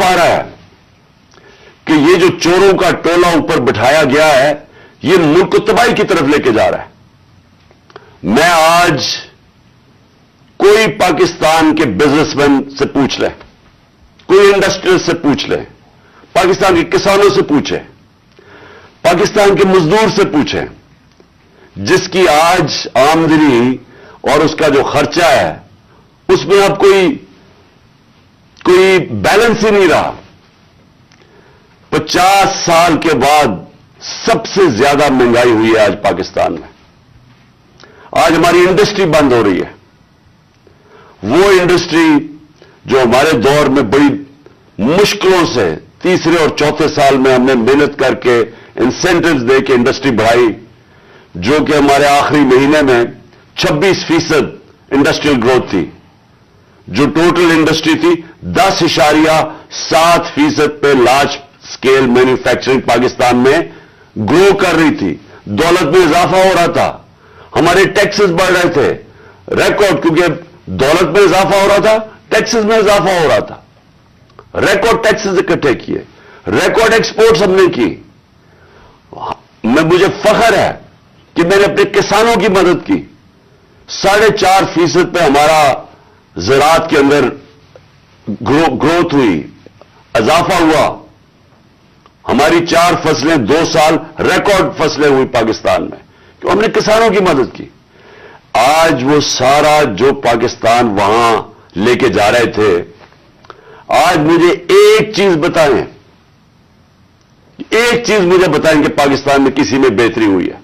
आ रहा है कि ये जो चोरों का टोला ऊपर बिठाया गया है, ये मुल्क को तबाही की तरफ लेके जा रहा है। मैं आज कोई पाकिस्तान के बिजनेसमैन से पूछ ले, कोई इंडस्ट्रियलिस्ट से पूछ ले, पाकिस्तान के किसानों से पूछे, पाकिस्तान के मजदूर से पूछे, जिसकी आज आमदनी और उसका जो खर्चा है उसमें अब कोई बैलेंस ही नहीं रहा। 50 साल के बाद सबसे ज्यादा महंगाई हुई है आज पाकिस्तान में। आज हमारी इंडस्ट्री बंद हो रही है। वो इंडस्ट्री जो हमारे दौर में बड़ी मुश्किलों से तीसरे और चौथे साल में हमने मेहनत करके इंसेंटिव्स दे के इंडस्ट्री बढ़ाई, जो कि हमारे आखिरी महीने में 26% इंडस्ट्रियल ग्रोथ थी, जो टोटल इंडस्ट्री थी 10.7% पे लार्ज स्केल मैन्युफैक्चरिंग पाकिस्तान में ग्रो कर रही थी। दौलत में इजाफा हो रहा था, हमारे टैक्सेस बढ़ रहे थे रिकॉर्ड, क्योंकि दौलत में इजाफा हो रहा था, टैक्सेस में इजाफा हो रहा था। रिकॉर्ड टैक्सेस इकट्ठे किए, रिकॉर्ड एक्सपोर्ट्स हमने की। मुझे फख्र है कि मैंने अपने किसानों की मदद की। 4.5% पे हमारा ज़राअत के अंदर ग्रोथ हुई, इजाफा हुआ। हमारी 4 फसलें 2 साल रिकॉर्ड फसलें हुई पाकिस्तान में, क्यों? हमने किसानों की मदद की। आज वो सारा जो पाकिस्तान वहां लेके जा रहे थे, आज मुझे एक चीज बताएं, एक चीज मुझे बताएं कि पाकिस्तान में किसी में बेहतरी हुई है।